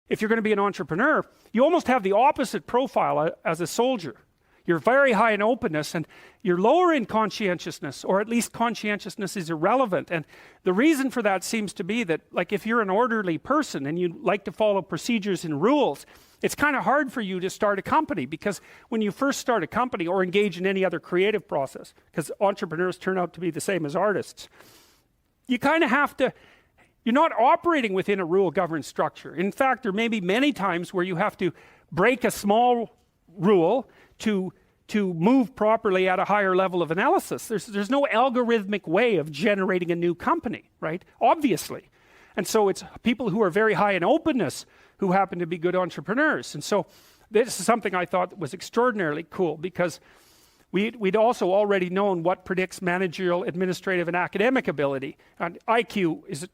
if you're going to be an entrepreneur, you almost have the opposite profile as a soldier. You're very high in openness and you're lower in conscientiousness, or at least conscientiousness is irrelevant. And the reason for that seems to be that, like, if you're an orderly person and you like to follow procedures and rules, it's kind of hard for you to start a company, because when you first start a company or engage in any other creative process, because entrepreneurs turn out to be the same as artists, you kind of have to, you're not operating within a rule-governed structure. In fact, there may be many times where you have to break a small rule to move properly at a higher level of analysis. There's no algorithmic way of generating a new company, right? Obviously. And so it's people who are very high in openness who happen to be good entrepreneurs. And so this is something I thought was extraordinarily cool, because we'd also already known what predicts managerial, administrative, and academic ability. And IQ is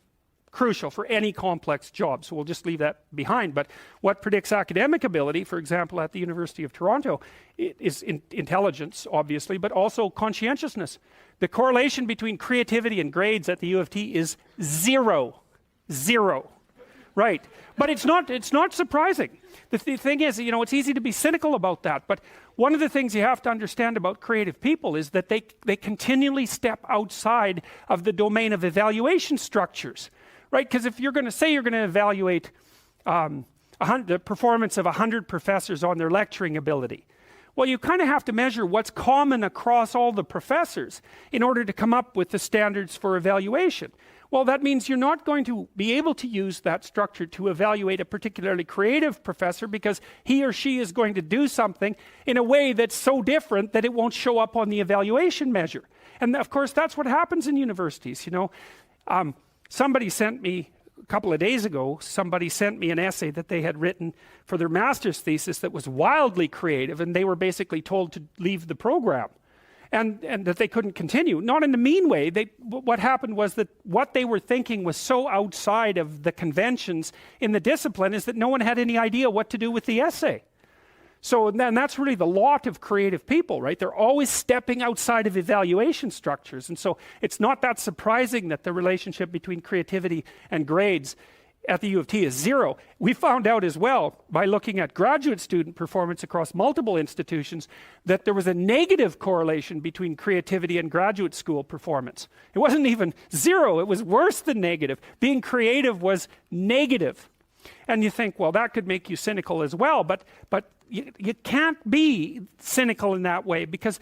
crucial for any complex job, so we'll just leave that behind. But what predicts academic ability, for example, at the University of Toronto, is intelligence, obviously, but also conscientiousness. The correlation between creativity and grades at the U of T is zero. Right. But it's not surprising. The thing is, you know, it's easy to be cynical about that, but one of the things you have to understand about creative people is that they continually step outside of the domain of evaluation structures. Right? Because if you're going to say you're going to evaluate the performance of 100 professors on their lecturing ability, well, you kind of have to measure what's common across all the professors in order to come up with the standards for evaluation. Well, that means you're not going to be able to use that structure to evaluate a particularly creative professor, because he or she is going to do something in a way that's so different that it won't show up on the evaluation measure. And of course, that's what happens in universities, you know. Somebody sent me, a couple of days ago, somebody sent me an essay that they had written for their master's thesis that was wildly creative, and they were basically told to leave the program and that they couldn't continue. Not in a mean way. What happened was that what they were thinking was so outside of the conventions in the discipline is that no one had any idea what to do with the essay. So then that's really the lot of creative people, right? They're always stepping outside of evaluation structures. And so it's not that surprising that the relationship between creativity and grades at the U of T is zero. We found out as well, by looking at graduate student performance across multiple institutions, that there was a negative correlation between creativity and graduate school performance. It wasn't even zero, it was worse than negative. Being creative was negative. And you think, well, that could make you cynical as well, but you can't be cynical in that way, because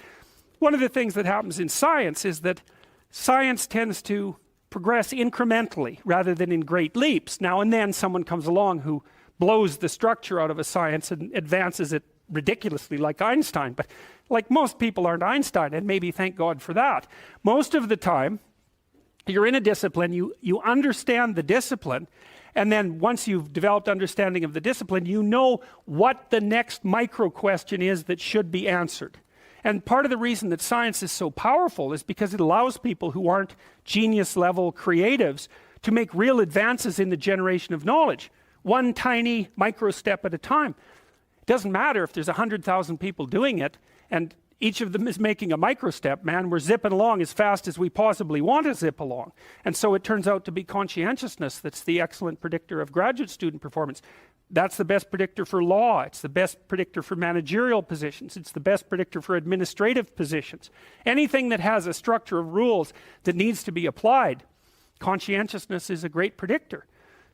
one of the things that happens in science is that science tends to progress incrementally rather than in great leaps. Now and then someone comes along who blows the structure out of a science and advances it ridiculously, like Einstein. But like, most people aren't Einstein, and maybe thank God for that. Most of the time, you're in a discipline, you understand the discipline, and then once you've developed understanding of the discipline, you know what the next micro question is that should be answered. And part of the reason that science is so powerful is because it allows people who aren't genius level creatives to make real advances in the generation of knowledge, one tiny micro step at a time. It doesn't matter if there's 100,000 people doing it and each of them is making a micro step, man. We're zipping along as fast as we possibly want to zip along. And so it turns out to be conscientiousness that's the excellent predictor of graduate student performance. That's the best predictor for law. It's the best predictor for managerial positions. It's the best predictor for administrative positions. Anything that has a structure of rules that needs to be applied, conscientiousness is a great predictor.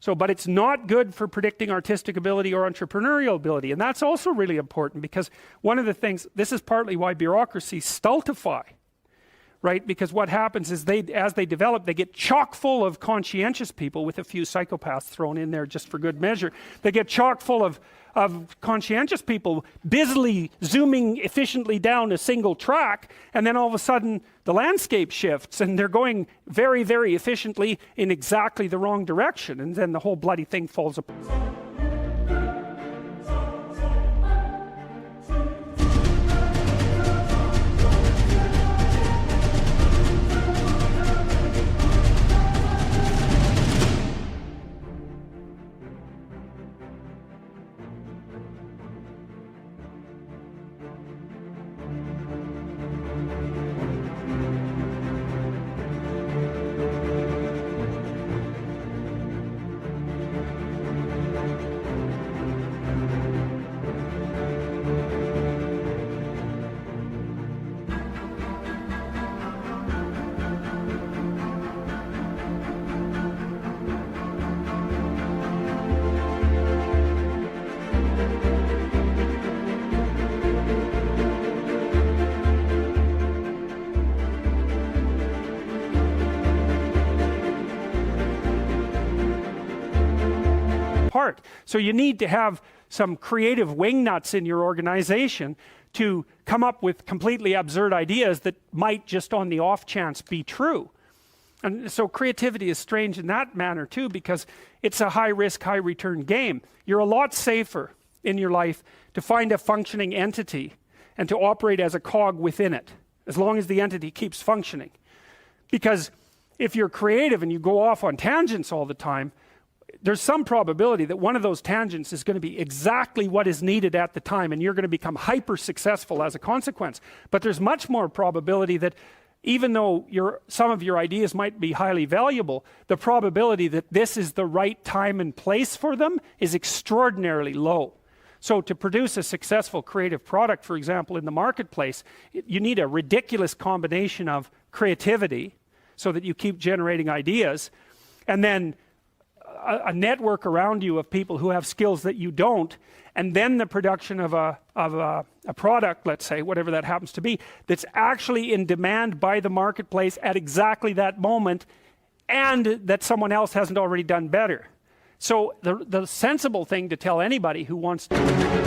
So, but it's not good for predicting artistic ability or entrepreneurial ability. And that's also really important, because one of the things, this is partly why bureaucracies stultify, right? Because what happens is as they develop, they get chock full of conscientious people, with a few psychopaths thrown in there just for good measure. They get chock full of conscientious people busily zooming efficiently down a single track, and then all of a sudden the landscape shifts and they're going very, very efficiently in exactly the wrong direction, and then the whole bloody thing falls apart. smart. So you need to have some creative wingnuts in your organization to come up with completely absurd ideas that might just on the off chance be true. And so creativity is strange in that manner too, because it's a high risk, high return game. You're a lot safer in your life to find a functioning entity and to operate as a cog within it, as long as the entity keeps functioning. Because if you're creative and you go off on tangents all the time, there's some probability that one of those tangents is going to be exactly what is needed at the time, and you're going to become hyper successful as a consequence. But there's much more probability that even though some of your ideas might be highly valuable, the probability that this is the right time and place for them is extraordinarily low. So to produce a successful creative product, for example, in the marketplace, you need a ridiculous combination of creativity so that you keep generating ideas, and then a network around you of people who have skills that you don't, and then the production of a product, let's say, whatever that happens to be, that's actually in demand by the marketplace at exactly that moment, and that someone else hasn't already done better. So the sensible thing to tell anybody who wants to be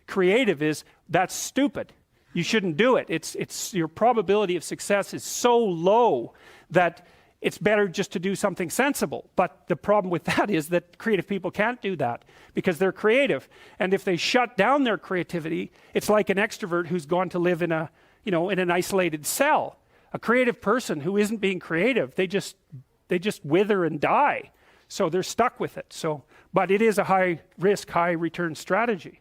creative is, that's stupid. You shouldn't do it. It's your probability of success is so low that it's better just to do something sensible. But the problem with that is that creative people can't do that because they're creative. And if they shut down their creativity, it's like an extrovert who's gone to live in an isolated cell. A creative person who isn't being creative, they just wither and die. So they're stuck with it. But it is a high risk, high return strategy.